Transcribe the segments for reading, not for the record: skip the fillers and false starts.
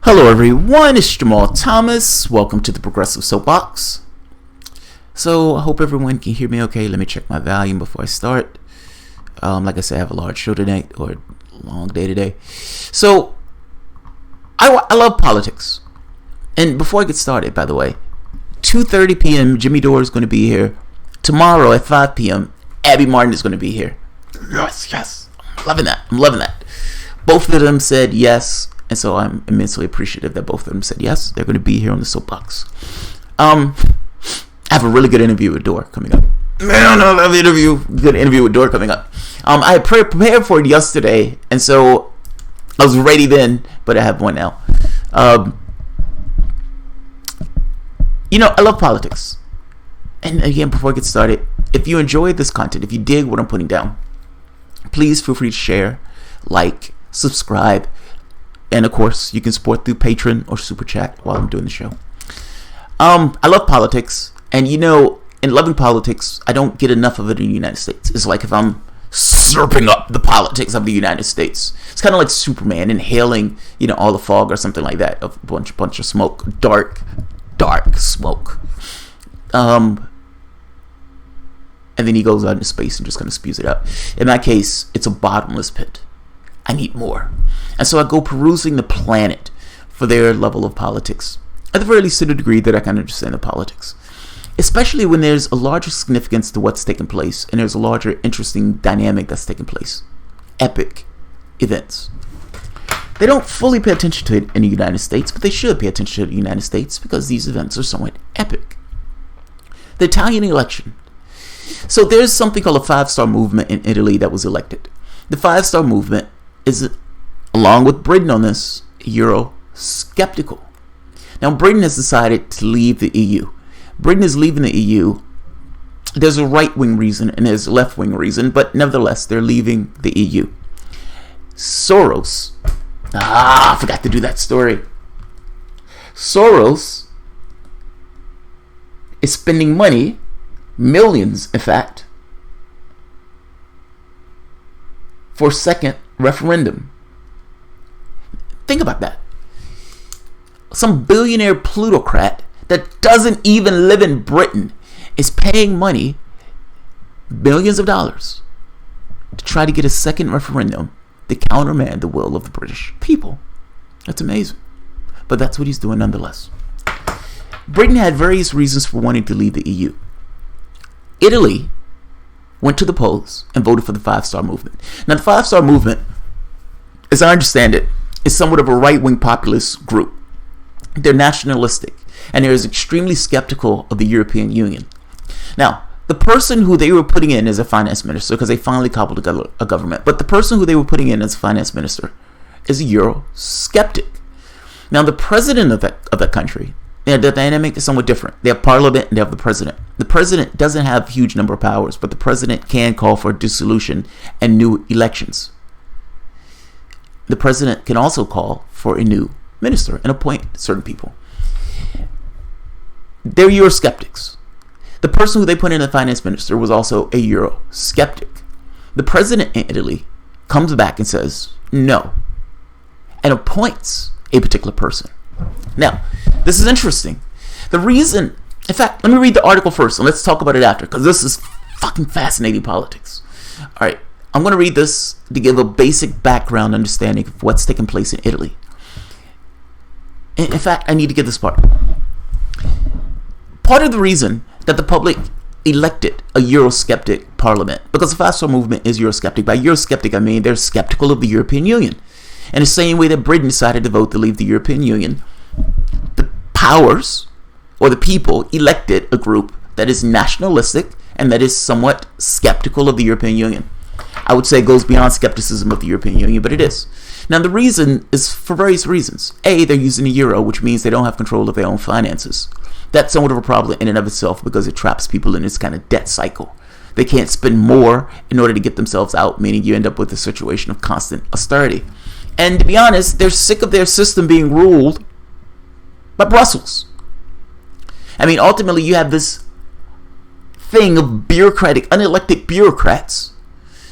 Hello everyone, it's Jamal Thomas. Welcome to the Progressive Soapbox. So I hope everyone can hear me okay. Let me check my volume before I start. Like I said, I have a large show tonight, or a long day today. So I love politics. And before I get started, by the way, 2:30 p.m. Jimmy Dore is going to be here. Tomorrow at 5 p.m. Abby Martin is going to be here. Yes. I'm loving that. Both of them said yes. And so I'm immensely appreciative that both of them said yes. They're going to be here on the Soapbox. I have a really good interview with Dore coming up. Man, I love good interview with Dore coming up. I had prepared for it yesterday, and so I was ready then, but I have one now. I love politics. And again, before I get started, if you enjoyed this content, if you dig what I'm putting down, please feel free to share, like, subscribe. And of course, you can support through Patreon or Super Chat while I'm doing the show. I love politics. And in loving politics, I don't get enough of it in the United States. It's like if I'm slurping up the politics of the United States. It's kind of like Superman inhaling, all the fog or something like that. A bunch of smoke. Dark smoke. And then he goes out into space and just kind of spews it out. In my case, it's a bottomless pit. I need more. And so I go perusing the planet for their level of politics. At the very least, to the degree that I can understand the politics. Especially when there's a larger significance to what's taking place, and there's a larger interesting dynamic that's taking place. Epic events. They don't fully pay attention to it in the United States, but they should pay attention to the United States because these events are somewhat epic. The Italian election. So there's something called a five-star movement in Italy that was elected. The five-star movement is, along with Britain on this, Euro-skeptical. Now, Britain has decided to leave the EU. Britain is leaving the EU. There's a right-wing reason and there's a left-wing reason, but nevertheless, they're leaving the EU. Soros. I forgot to do that story. Soros is spending money, millions, in fact, for a second referendum. Think about that. Some billionaire plutocrat that doesn't even live in Britain is paying money, billions of dollars, to try to get a second referendum to countermand the will of the British people. That's amazing. But that's what he's doing nonetheless. Britain had various reasons for wanting to leave the EU. Italy went to the polls and voted for the five-star movement. Now, the five-star movement, as I understand it, is somewhat of a right-wing populist group. They're nationalistic, and they're extremely skeptical of the European Union. Now, the person who they were putting in as a finance minister, because they finally cobbled together a government, but the person who they were putting in as a finance minister is a Euro-skeptic. Now, the president of that country, the dynamic is somewhat different. They have parliament and they have the president. The president doesn't have a huge number of powers, but the president can call for dissolution and new elections. The president can also call for a new minister and appoint certain people. They're Euro-skeptics. The person who they put in as finance minister was also a Euro-skeptic. The president in Italy comes back and says no and appoints a particular person. Now, this is interesting. The reason, in fact, let me read the article first and let's talk about it after, because this is fucking fascinating politics. All right, I'm going to read this to give a basic background understanding of what's taking place in Italy. In fact, I need to get this part. Part of the reason that the public elected a Euro-skeptic parliament, because the five-star movement is Euro-skeptic. By Euro-skeptic, I mean they're skeptical of the European Union. In the same way that Britain decided to vote to leave the European Union, the powers, or the people, elected a group that is nationalistic and that is somewhat skeptical of the European Union. I would say it goes beyond skepticism of the European Union, but it is. Now, the reason is for various reasons. A, they're using the euro, which means they don't have control of their own finances. That's somewhat of a problem in and of itself because it traps people in this kind of debt cycle. They can't spend more in order to get themselves out, meaning you end up with a situation of constant austerity. And to be honest, they're sick of their system being ruled by Brussels. I mean, ultimately, you have this thing of bureaucratic, unelected bureaucrats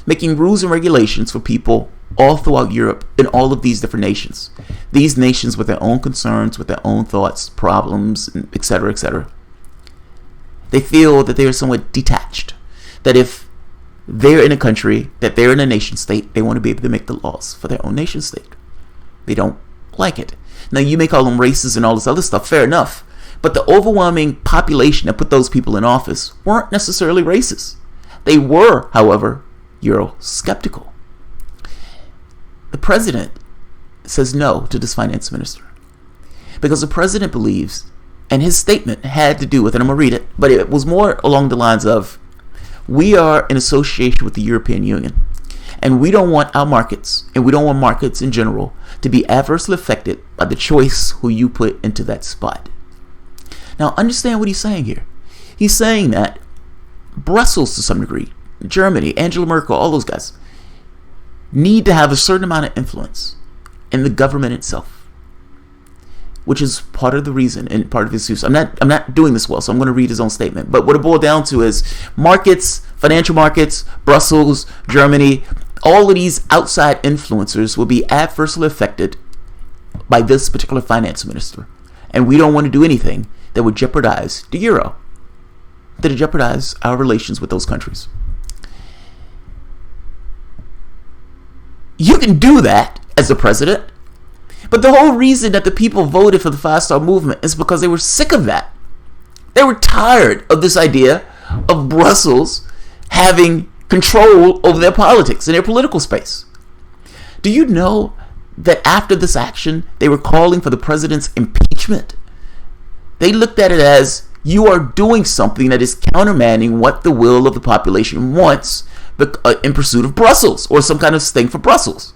making rules and regulations for people all throughout Europe, in all of these different nations. These nations with their own concerns, with their own thoughts, problems, etc., etc. They feel that they are somewhat detached. That if they're in a country, that they're in a nation state, they want to be able to make the laws for their own nation state. They don't like it. Now, you may call them racist and all this other stuff, fair enough. But the overwhelming population that put those people in office weren't necessarily racist. They were, however, Euro-skeptical. The president says no to this finance minister because the president believes, and his statement had to do with, and I'm going to read it, but it was more along the lines of, we are in association with the European Union, and we don't want our markets, and we don't want markets in general, to be adversely affected by the choice who you put into that spot. Now, understand what he's saying here. He's saying that Brussels, to some degree, Germany, Angela Merkel, all those guys, need to have a certain amount of influence in the government itself, which is part of the reason and part of his use. I'm not doing this well, so I'm going to read his own statement. But what it boiled down to is markets, financial markets, Brussels, Germany, all of these outside influencers will be adversely affected by this particular finance minister. And we don't want to do anything that would jeopardize the euro, that would jeopardize our relations with those countries. You can do that as a president, but the whole reason that the people voted for the 5-Star Movement is because they were sick of that. They were tired of this idea of Brussels having control over their politics and their political space. Do you know that after this action, they were calling for the president's impeachment? They looked at it as, you are doing something that is countermanding what the will of the population wants in pursuit of Brussels, or some kind of thing for Brussels.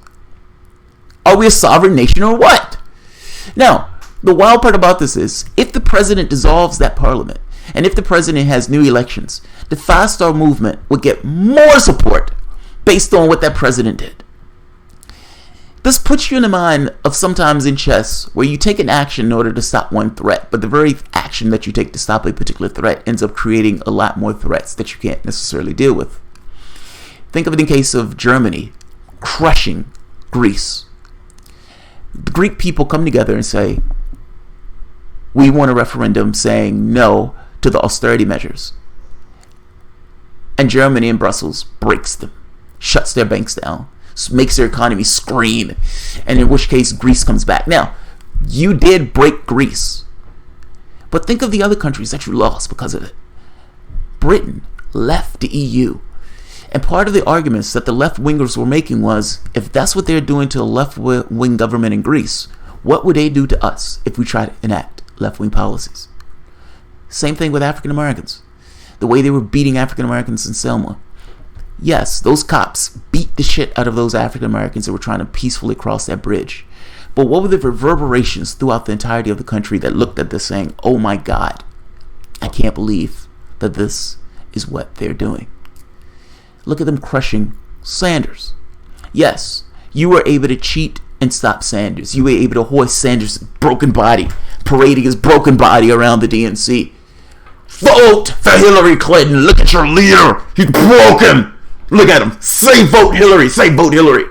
Are we a sovereign nation or what? Now, the wild part about this is, if the president dissolves that parliament, and if the president has new elections, the 5-Star Movement would get more support based on what that president did. This puts you in the mind of sometimes in chess where you take an action in order to stop one threat, but the very action that you take to stop a particular threat ends up creating a lot more threats that you can't necessarily deal with. Think of it in case of Germany crushing Greece. The Greek people come together and say, we want a referendum saying no to the austerity measures. And Germany and Brussels breaks them, shuts their banks down, makes their economy scream, and in which case Greece comes back. Now, you did break Greece, but think of the other countries that you lost because of it. Britain left the EU. And part of the arguments that the left-wingers were making was, if that's what they're doing to a left-wing government in Greece, what would they do to us if we try to enact left-wing policies? Same thing with African Americans. The way they were beating African Americans in Selma. Yes, those cops beat the shit out of those African Americans that were trying to peacefully cross that bridge. But what were the reverberations throughout the entirety of the country that looked at this saying, oh my God, I can't believe that this is what they're doing. Look at them crushing Sanders. Yes, you were able to cheat and stop Sanders. You were able to hoist Sanders' broken body, parading his broken body around the DNC. Vote for Hillary Clinton. Look at your leader. He's broken. Look at him. Say vote Hillary. Say vote Hillary.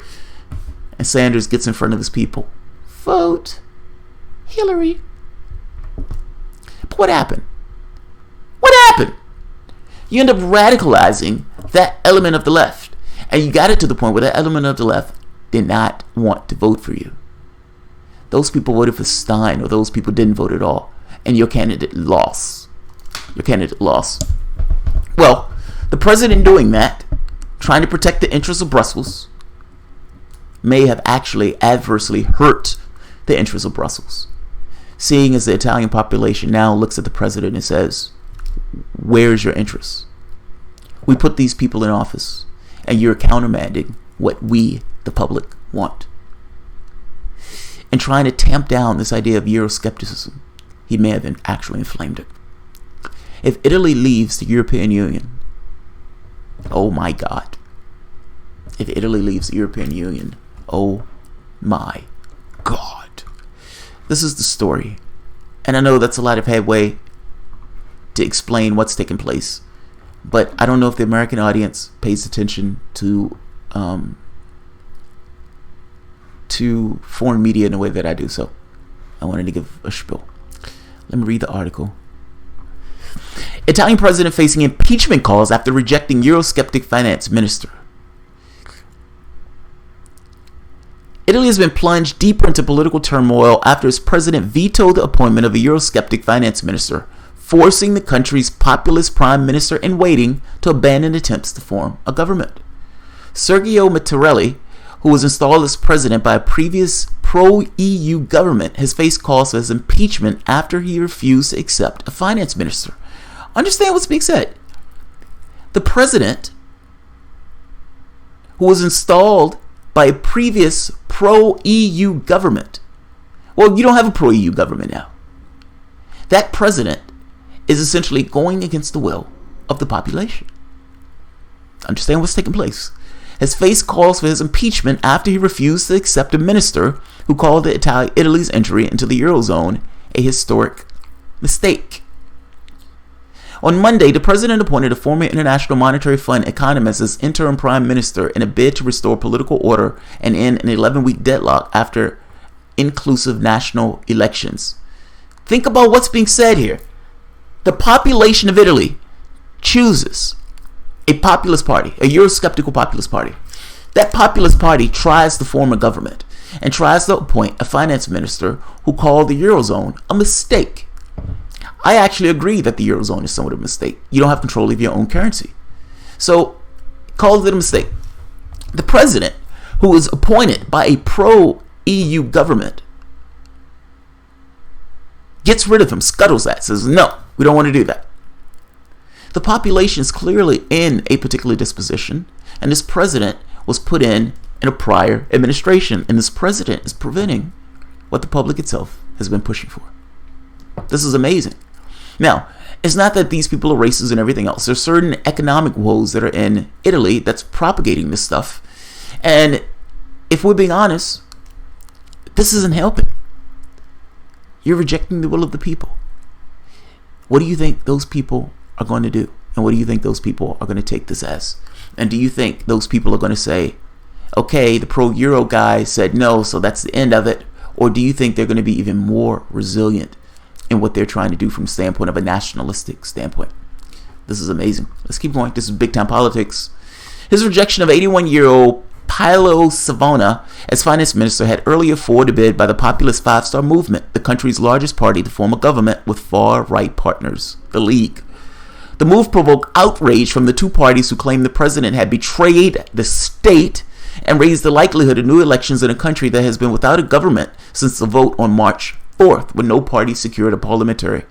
And Sanders gets in front of his people. Vote Hillary. But what happened? What happened? You end up radicalizing that element of the left. And you got it to the point where that element of the left did not want to vote for you. Those people voted for Stein, or those people didn't vote at all. And your candidate lost. Your candidate lost. Well, the president doing that, trying to protect the interests of Brussels, may have actually adversely hurt the interests of Brussels. Seeing as the Italian population now looks at the president and says, where's your interest? We put these people in office, and you're countermanding what we, the public, want. And trying to tamp down this idea of Euroscepticism, he may have actually inflamed it. If Italy leaves the European Union, oh my God. If Italy leaves the European Union, oh my God. This is the story. And I know that's a lot of headway to explain what's taking place. But I don't know if the American audience pays attention to to foreign media in the way that I do, so I wanted to give a spiel. Let me read the article. Italian president facing impeachment calls after rejecting Eurosceptic finance minister. Italy has been plunged deeper into political turmoil after its president vetoed the appointment of a Eurosceptic finance minister, forcing the country's populist prime minister in waiting to abandon attempts to form a government. Sergio Mattarella, who was installed as president by a previous pro-EU government, has faced calls for his impeachment after he refused to accept a finance minister. Understand what's being said. The president, who was installed by a previous pro-EU government. Well, you don't have a pro-EU government now. That president is essentially going against the will of the population. Understand what's taking place. Has faced calls for his impeachment after he refused to accept a minister who called Italy's entry into the Eurozone a historic mistake. On Monday, the president appointed a former International Monetary Fund economist as interim prime minister in a bid to restore political order and end an 11-week deadlock after inclusive national elections. Think about what's being said here. The population of Italy chooses a populist party, a Eurosceptical populist party. That populist party tries to form a government and tries to appoint a finance minister who called the Eurozone a mistake. I actually agree that the Eurozone is somewhat of a mistake. You don't have control of your own currency. So, calls it a mistake. The president, who was appointed by a pro-EU government, gets rid of him, scuttles that, says, no, we don't want to do that. The population is clearly in a particular disposition, and this president was put in a prior administration, and this president is preventing what the public itself has been pushing for. This is amazing. Now, it's not that these people are racist and everything else. There's certain economic woes that are in Italy that's propagating this stuff. And if we're being honest, this isn't helping. You're rejecting the will of the people. What do you think those people are going to do? And what do you think those people are going to take this as? And do you think those people are going to say, okay, the pro-Euro guy said no, so that's the end of it? Or do you think they're going to be even more resilient in what they're trying to do from the standpoint of a nationalistic standpoint? This is amazing. Let's keep going. This is big time politics. His rejection of 81-year-old Paolo Savona as finance minister had earlier forwarded a bid by the populist Five Star Movement, the country's largest party, to form a government with far-right partners, the League. The move provoked outrage from the two parties who claimed the president had betrayed the state and raised the likelihood of new elections in a country that has been without a government since the vote on March 4th, when no party secured a parliamentary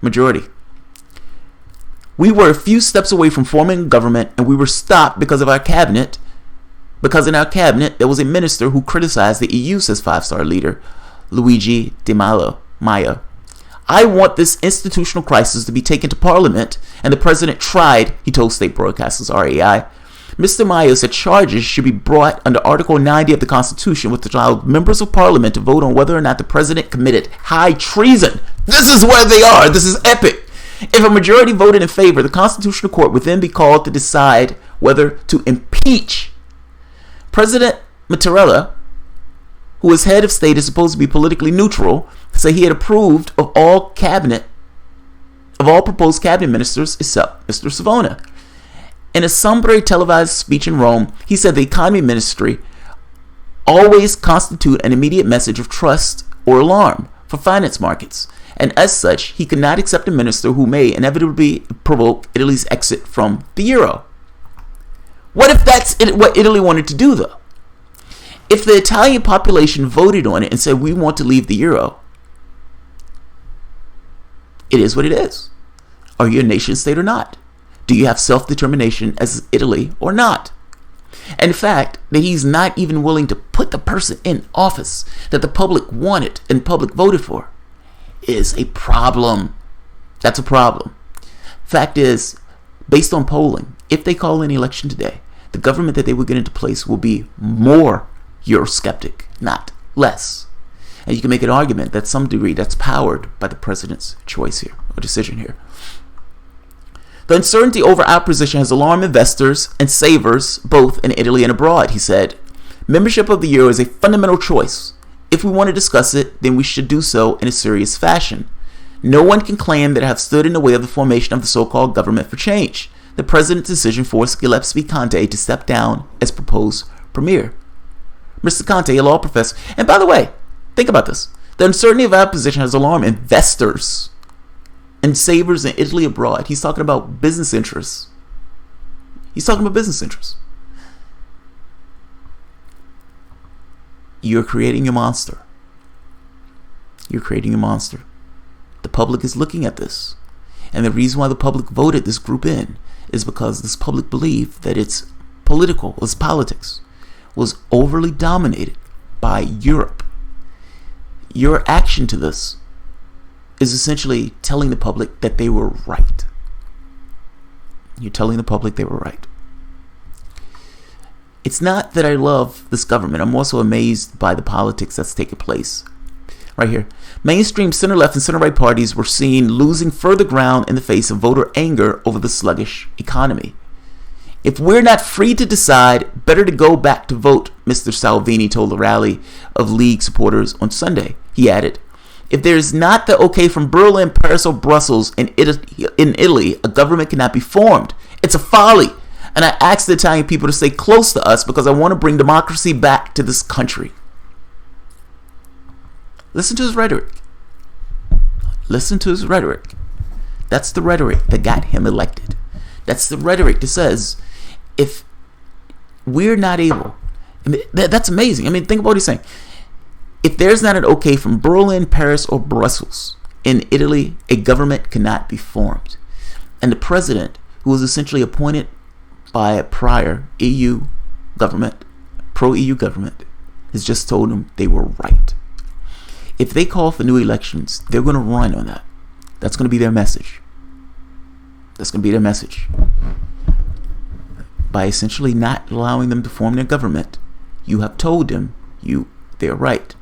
majority. We were a few steps away from forming a government, and we were stopped because in our cabinet there was a minister who criticized the EU, says Five-Star leader Luigi Di Maio. I want this institutional crisis to be taken to Parliament, and the president tried, he told state broadcasters RAI. Mr. Maio said charges should be brought under Article 90 of the Constitution, which allowed members of Parliament to vote on whether or not the president committed high treason. This is where they are. This is epic. If a majority voted in favor, the Constitutional Court would then be called to decide whether to impeach. President Mattarella, who as head of state is supposed to be politically neutral, said he had approved of all proposed cabinet ministers except Mr. Savona. In a sombre televised speech in Rome, he said the economy ministry always constitute an immediate message of trust or alarm for finance markets, and as such, he could not accept a minister who may inevitably provoke Italy's exit from the euro. What if that's what Italy wanted to do, though? If the Italian population voted on it and said, we want to leave the euro, it is what it is. Are you a nation state or not? Do you have self-determination as Italy or not? And the fact that he's not even willing to put the person in office that the public wanted and public voted for is a problem. That's a problem. Fact is, based on polling, if they call an election today, the government that they will get into place will be more Eurosceptic, not less. And you can make an argument that to some degree that's powered by the president's choice here, or decision here. The uncertainty over our position has alarmed investors and savers both in Italy and abroad, he said. Membership of the euro is a fundamental choice. If we want to discuss it, then we should do so in a serious fashion. No one can claim that I have stood in the way of the formation of the so-called government for change. The president's decision forced Giuseppe Conte to step down as proposed premier. Mr. Conte, a law professor, and by the way, think about this. The uncertainty of our position has alarmed investors and savers in Italy abroad. He's talking about business interests. You're creating a monster. The public is looking at this. And the reason why the public voted this group in is because this public believed that its politics was overly dominated by Europe. Your action to this is essentially telling the public that they were right. You're telling the public they were right. It's not that I love this government. I'm also amazed by the politics that's taking place. Right here. Mainstream center-left and center-right parties were seen losing further ground in the face of voter anger over the sluggish economy. If we're not free to decide, better to go back to vote, Mr. Salvini told the rally of League supporters on Sunday. He added, if there is not the okay from Berlin, Paris, or Brussels in Italy, a government cannot be formed. It's a folly. And I asked the Italian people to stay close to us because I want to bring democracy back to this country. Listen to his rhetoric. That's the rhetoric that got him elected. That's the rhetoric that says, if we're not able, that's amazing. Think about what he's saying. If there's not an okay from Berlin, Paris, or Brussels in Italy, a government cannot be formed. And the president, who was essentially appointed by a prior EU government, pro-EU government, has just told them they were right. If they call for new elections, they're going to run on that. That's going to be their message. By essentially not allowing them to form their government, you have told them they're right.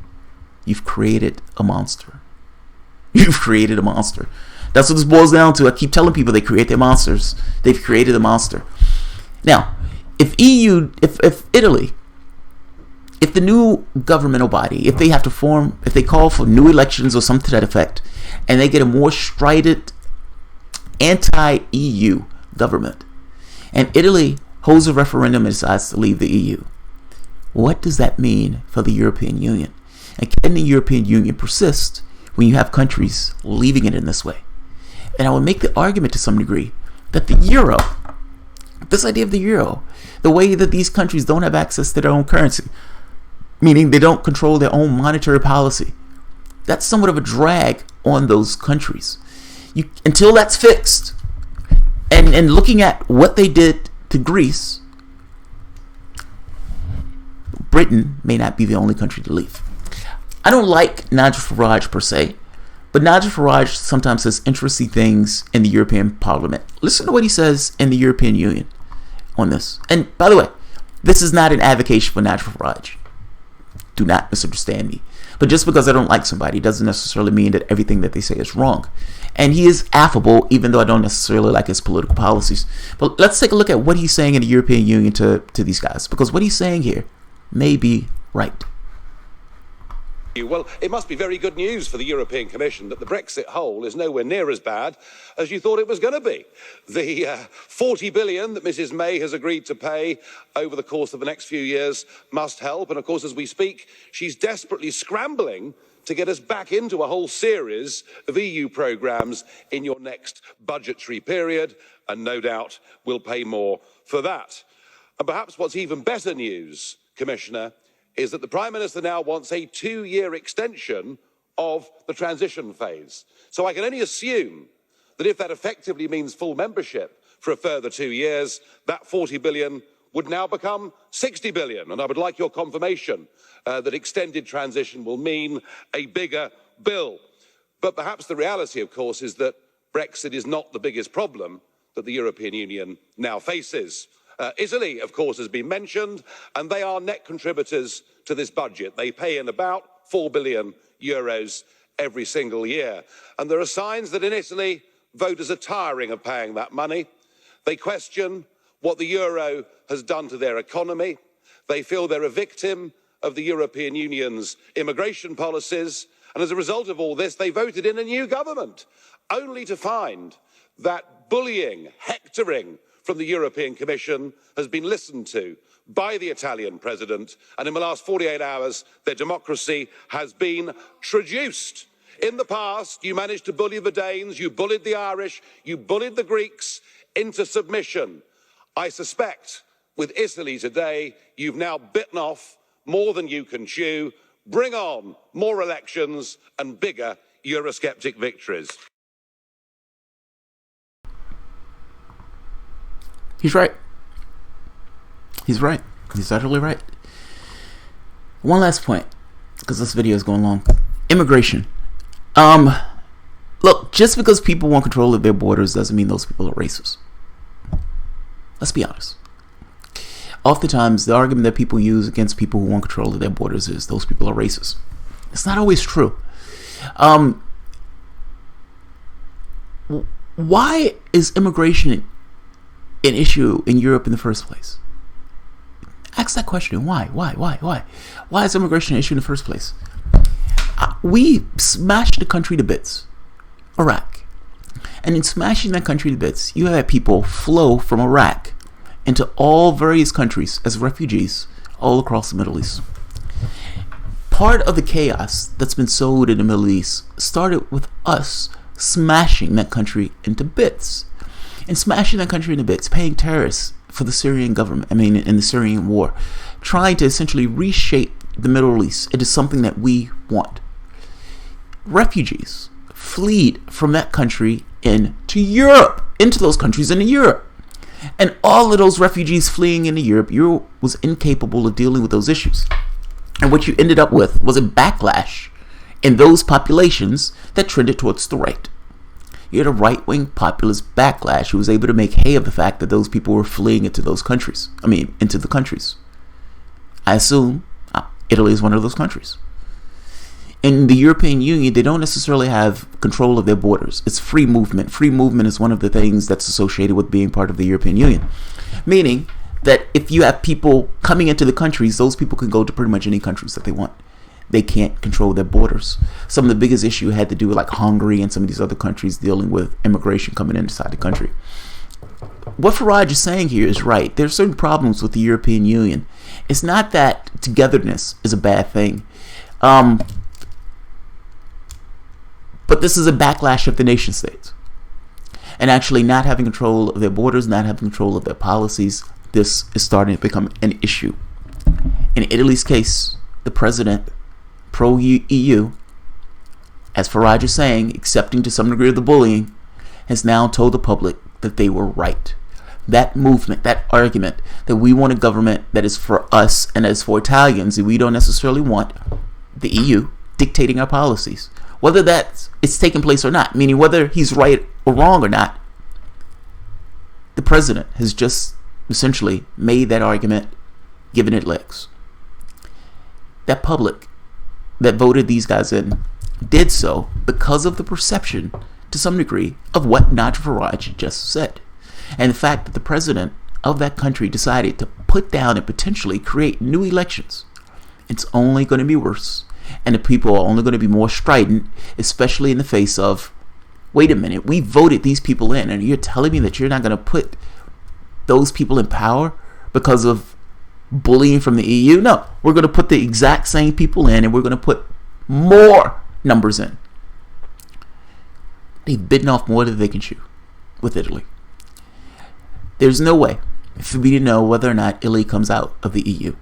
You've created a monster. That's what this boils down to. I keep telling people they create their monsters. They've created a monster. Now, if Italy, if the new governmental body, if they call for new elections or something to that effect, and they get a more strident anti-EU government, and Italy holds a referendum and decides to leave the EU, what does that mean for the European Union? And can the European Union persist when you have countries leaving it in this way? And I would make the argument to some degree that the euro, this idea of the euro, the way that these countries don't have access to their own currency, meaning they don't control their own monetary policy, that's somewhat of a drag on those countries. Until that's fixed, and looking at what they did to Greece, Britain may not be the only country to leave. I don't like Nigel Farage per se, but Nigel Farage sometimes says interesting things in the European Parliament. Listen to what he says in the European Union on this. And by the way, this is not an advocation for Nigel Farage. Do not misunderstand me. But just because I don't like somebody doesn't necessarily mean that everything that they say is wrong. And he is affable, even though I don't necessarily like his political policies. But let's take a look at what he's saying in the European Union to these guys, because what he's saying here may be right. Well, it must be very good news for the European Commission that the Brexit hole is nowhere near as bad as you thought it was going to be. The 40 billion that Mrs May has agreed to pay over the course of the next few years must help. And of course, as we speak, she's desperately scrambling to get us back into a whole series of EU programmes in your next budgetary period. And no doubt we'll pay more for that. And perhaps what's even better news, Commissioner, is that the Prime Minister now wants a 2-year extension of the transition phase. So I can only assume that if that effectively means full membership for a further 2 years, that 40 billion would now become 60 billion. And I would like your confirmation that extended transition will mean a bigger bill. But perhaps the reality, of course, is that Brexit is not the biggest problem that the European Union now faces. Italy, of course, has been mentioned, and they are net contributors to this budget. They pay in about 4 billion euros every single year. And there are signs that in Italy, voters are tiring of paying that money. They question what the euro has done to their economy. They feel they're a victim of the European Union's immigration policies. And as a result of all this, they voted in a new government, only to find that bullying, hectoring from the European Commission has been listened to by the Italian president. And in the last 48 hours, their democracy has been traduced. In the past, you managed to bully the Danes, you bullied the Irish, you bullied the Greeks into submission. I suspect with Italy today, you've now bitten off more than you can chew. Bring on more elections and bigger Eurosceptic victories. He's right. He's right. He's utterly right. One last point, because this video is going long. Immigration. Look, just because people want control of their borders doesn't mean those people are racist. Let's be honest. Oftentimes, the argument that people use against people who want control of their borders is those people are racist. It's not always true. Why is immigration an issue in Europe in the first place? Ask that question. Why? Why is immigration an issue in the first place? We smashed the country to bits, Iraq. And in smashing that country to bits, you had people flow from Iraq into all various countries as refugees all across the Middle East. Part of the chaos that's been sowed in the Middle East started with us smashing that country into bits. And smashing that country into bits, paying terrorists for the Syrian government, in the Syrian war, trying to essentially reshape the Middle East into something that we want. Refugees fled from that country into Europe, into those countries into Europe. And all of those refugees fleeing into Europe, Europe was incapable of dealing with those issues. And what you ended up with was a backlash in those populations that trended towards the right. You had a right-wing populist backlash who was able to make hay of the fact that those people were fleeing into those countries. Into the countries. I assume Italy is one of those countries. In the European Union, they don't necessarily have control of their borders. It's free movement. Free movement is one of the things that's associated with being part of the European Union. Meaning that if you have people coming into the countries, those people can go to pretty much any countries that they want. They can't control their borders. Some of the biggest issue had to do with like Hungary and some of these other countries dealing with immigration coming inside the country. What Farage is saying here is right. There are certain problems with the European Union. It's not that togetherness is a bad thing. But this is a backlash of the nation states. And actually not having control of their borders, not having control of their policies, this is starting to become an issue. In Italy's case, the president, pro-EU, as Farage is saying, accepting to some degree of the bullying, has now told the public that they were right. That movement, that argument that we want a government that is for us and as for Italians, and we don't necessarily want the EU dictating our policies. Whether it's taking place or not, meaning whether he's right or wrong or not, the president has just essentially made that argument, given it legs. That public that voted these guys in did so because of the perception, to some degree, of what Nigel Farage just said. And the fact that the president of that country decided to put down and potentially create new elections, it's only going to be worse. And the people are only going to be more strident, especially in the face of, wait a minute, we voted these people in, and you're telling me that you're not going to put those people in power because of bullying from the EU? No, we're going to put the exact same people in, and we're going to put more numbers in. They've bitten off more than they can chew with Italy. There's no way for me to know whether or not Italy comes out of the EU.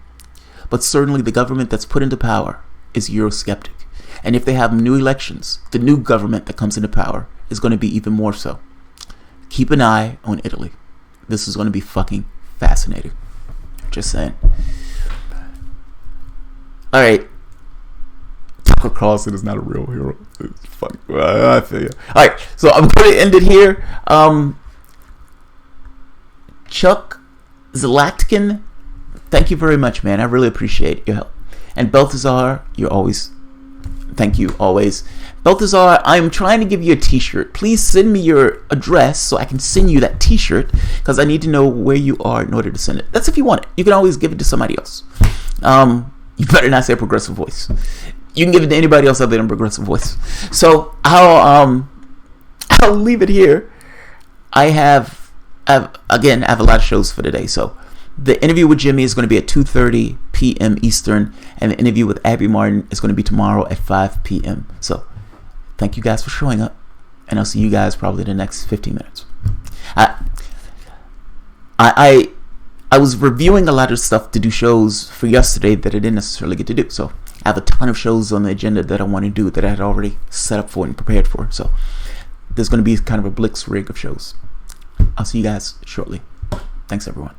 But certainly the government that's put into power is Eurosceptic. And if they have new elections, the new government that comes into power is going to be even more so. Keep an eye on Italy. This is going to be fucking fascinating. Just saying. Alright. Tucker Carlson is not a real hero. It's funny. I feel you. Alright, so I'm going to end it here. Chuck Zlatkin, thank you very much, man. I really appreciate your help. And Balthazar, thank you always. Balthazar, I'm trying to give you a t-shirt. Please send me your address so I can send you that t-shirt, because I need to know where you are in order to send it. That's if you want it. You can always give it to somebody else. You better not say Progressive Voice. You can give it to anybody else other than Progressive Voice. So I'll leave it here. I have a lot of shows for today. So the interview with Jimmy is going to be at 2:30 p.m. Eastern, and the interview with Abby Martin is going to be tomorrow at 5 p.m. So thank you guys for showing up, and I'll see you guys probably in the next 15 minutes. I was reviewing a lot of stuff to do shows for yesterday that I didn't necessarily get to do. So I have a ton of shows on the agenda that I want to do that I had already set up for and prepared for. So there's going to be kind of a blitz rig of shows. I'll see you guys shortly. Thanks, everyone.